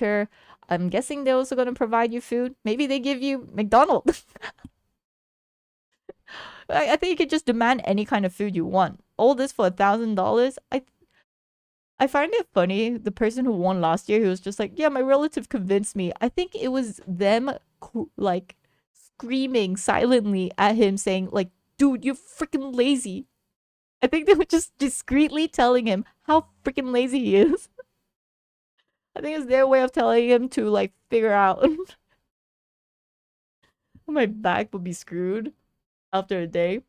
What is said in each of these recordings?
doctor. I'm guessing they're also gonna provide you food. Maybe they give you McDonald's. I think you could just demand any kind of food you want. All this for $1,000. I find it funny. The person who won last year, he was just like, "Yeah, my relative convinced me." I think it was them, like, screaming silently at him, saying, "Like, dude, you're freaking lazy." I think they were just discreetly telling him how freaking lazy he is. I think it's their way of telling him to, like, figure out my back would be screwed after a day.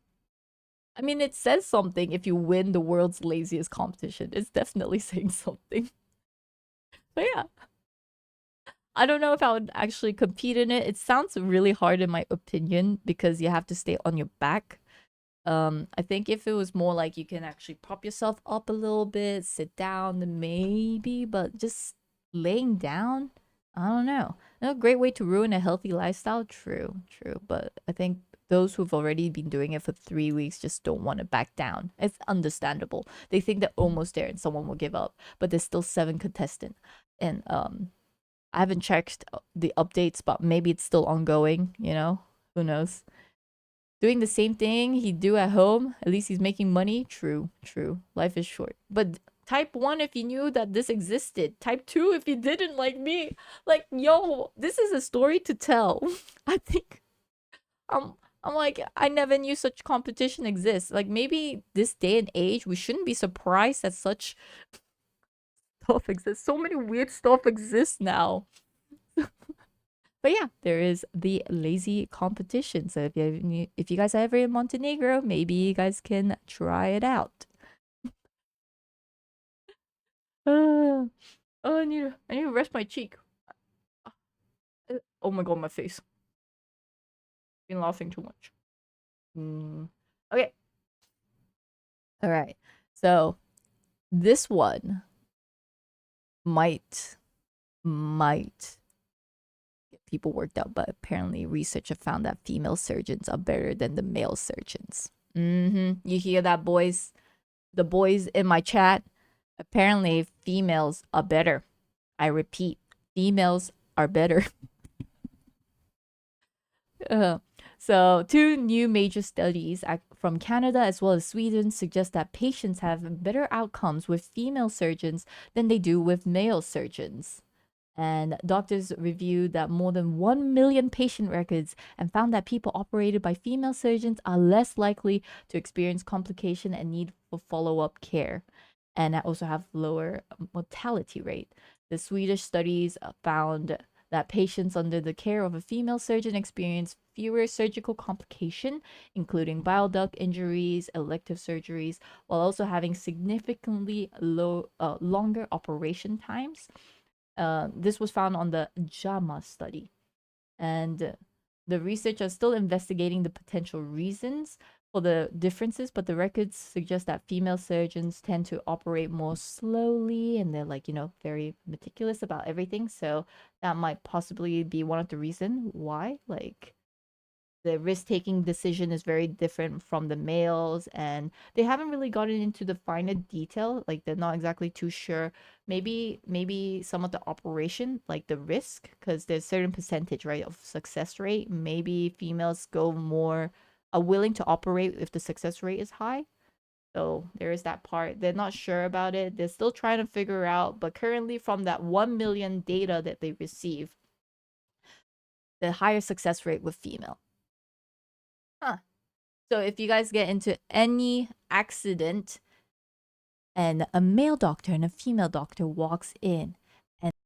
I mean, it says something if you win the world's laziest competition. It's definitely saying something. But yeah, I don't know if I would actually compete in it. It sounds really hard in my opinion because you have to stay on your back. I think if it was more like you can actually prop yourself up a little bit, sit down, then maybe, but just laying down, I don't know. A great way to ruin a healthy lifestyle. True, true. But I think those who've already been doing it for 3 weeks just don't want to back down. It's understandable. They think they're almost there and someone will give up, but there's still 7 contestants. And I haven't checked the updates, but maybe it's still ongoing, you know? Who knows? Doing the same thing he'd do at home, at least he's making money. True, true. Life is short. But type 1 if you knew that this existed. Type 2 if you didn't, like me. Like, yo, this is a story to tell. I think I'm like, I never knew such competition exists. Like, maybe this day and age, we shouldn't be surprised that such stuff exists. So many weird stuff exists now. But yeah, there is the lazy competition. So if you guys are ever in Montenegro, maybe you guys can try it out. Oh, I need to rest my cheek. Oh my god, my face. Been laughing too much. Okay. All right. So this one might get people worked up, but apparently research have found that female surgeons are better than the male surgeons. You hear that, boys? The boys in my chat. Apparently, females are better. I repeat, females are better. Uh, so, two new major studies from Canada as well as Sweden suggest that patients have better outcomes with female surgeons than they do with male surgeons. And doctors reviewed that more than 1 million patient records and found that people operated by female surgeons are less likely to experience complication and need for follow-up care, and also have lower mortality rate. The Swedish studies found that patients under the care of a female surgeon experience fewer surgical complications, including bile duct injuries, elective surgeries, while also having significantly longer operation times. This was found on the JAMA study. And the research are still investigating the potential reasons for the differences, but the records suggest that female surgeons tend to operate more slowly and they're, like, very meticulous about everything. So that might possibly be one of the reasons why. Like, the risk-taking decision is very different from the males, and they haven't really gotten into the finer detail. Like, they're not exactly too sure. Maybe some of the operation, like the risk, because there's certain percentage, right, of success rate. Maybe females are willing to operate if the success rate is high. So there is that part. They're not sure about it. They're still trying to figure out, but currently from that 1 million data that they receive, the higher success rate with female. Huh. So if you guys get into any accident and a male doctor and a female doctor walks in,